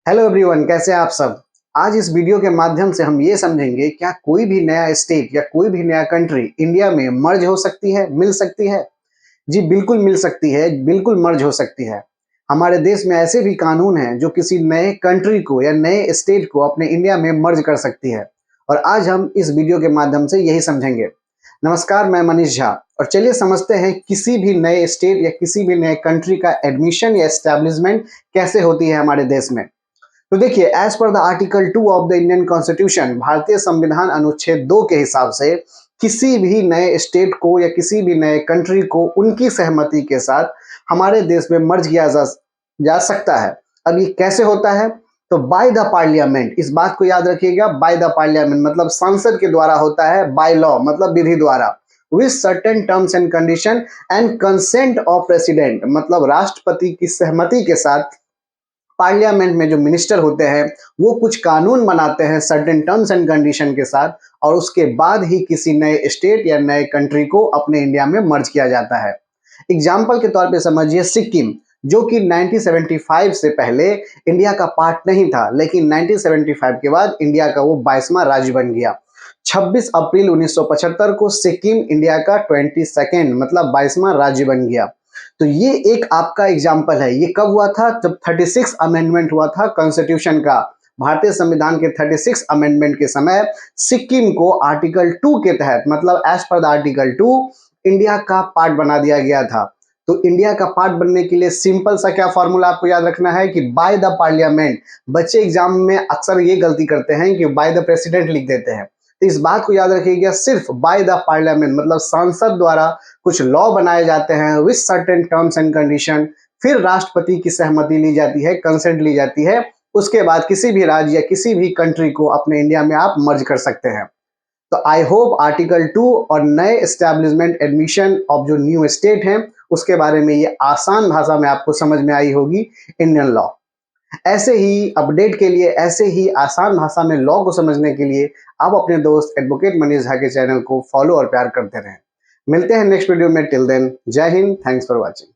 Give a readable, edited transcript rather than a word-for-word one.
Hello everyone, कैसे हैं आप सब। आज इस वीडियो के माध्यम से हम ये समझेंगे क्या कोई भी नया स्टेट या कोई भी नया कंट्री इंडिया में मर्ज हो सकती है, मिल सकती है। जी बिल्कुल मिल सकती है, बिल्कुल मर्ज हो सकती है। हमारे देश में ऐसे भी कानून हैं जो किसी नए कंट्री को या नए स्टेट को अपने इंडिया में मर्ज कर सकती है। और आज हम इस वीडियो के माध्यम से यही समझेंगे। नमस्कार, मैं मनीष झा। और चलिए समझते हैं किसी भी नए स्टेट या किसी भी नए कंट्री का एडमिशन या एस्टेब्लिशमेंट कैसे होती है हमारे देश में। तो देखिए, as per the article 2 of the Indian constitution, भारतीय संविधान अनुच्छेद 2 के हिसाब से किसी भी नए स्टेट को या किसी भी नए कंट्री को उनकी सहमति के साथ हमारे देश में मर्ज किया जा सकता है। अब ये कैसे होता है? तो बाय द पार्लियामेंट, इस बात को याद रखिएगा। बाय द पार्लियामेंट मतलब संसद के द्वारा होता है, बाय लॉ मतलब विधि द्वारा, with certain terms and condition and consent of president मतलब राष्ट्रपति की सहमति के साथ पार्लियामेंट में जो मिनिस्टर होते हैं वो कुछ कानून बनाते हैं सर्टेन टर्म्स एंड कंडीशन के साथ, और उसके बाद ही किसी नए स्टेट या नए कंट्री को अपने इंडिया में मर्ज किया जाता है। एग्जाम्पल के तौर पे समझिए सिक्किम, जो कि 1975 से पहले इंडिया का पार्ट नहीं था, लेकिन 1975 के बाद इंडिया का वो 22वां राज्य बन गया। 26 अप्रैल 1975 को सिक्किम इंडिया का 22nd मतलब 22वां राज्य बन गया। तो ये एक आपका एग्जाम्पल है। ये कब हुआ था? जब 36 अमेंडमेंट हुआ था कॉन्स्टिट्यूशन का। भारतीय संविधान के 36 अमेंडमेंट के समय सिक्किम को आर्टिकल 2 के तहत मतलब as per the article 2 India का पार्ट बना दिया गया था। तो इंडिया का पार्ट बनने के लिए सिंपल सा क्या फॉर्मूला आपको याद रखना है कि बाय द पार्लियामेंट। बच्चे एग्जाम में अक्सर ये गलती करते हैं कि बाय द प्रेसिडेंट लिख देते हैं। तो इस बात को याद रखिएगा, सिर्फ बाय द पार्लियामेंट मतलब संसद द्वारा कुछ लॉ बनाए जाते हैं with certain terms and condition, फिर राष्ट्रपति की सहमति ली जाती है, कंसेंट ली जाती है। उसके बाद किसी भी राज्य या किसी भी कंट्री को अपने इंडिया में आप मर्ज कर सकते हैं। तो आई होप आर्टिकल 2 और नए एस्टैब्लिशमेंट एडमिशन ऑफ जो न्यू स्टेट हैं उसके बारे में ये आसान भाषा में आपको समझ में आई होगी। इंडियन लॉ ऐसे ही अपडेट के लिए, ऐसे ही आसान भाषा में लॉ को समझने के लिए आप अपने दोस्त एडवोकेट मनीष झा के चैनल को फॉलो और प्यार करते रहें। मिलते हैं नेक्स्ट वीडियो में। टिल देन, जय हिंद, थैंक्स फॉर वॉचिंग।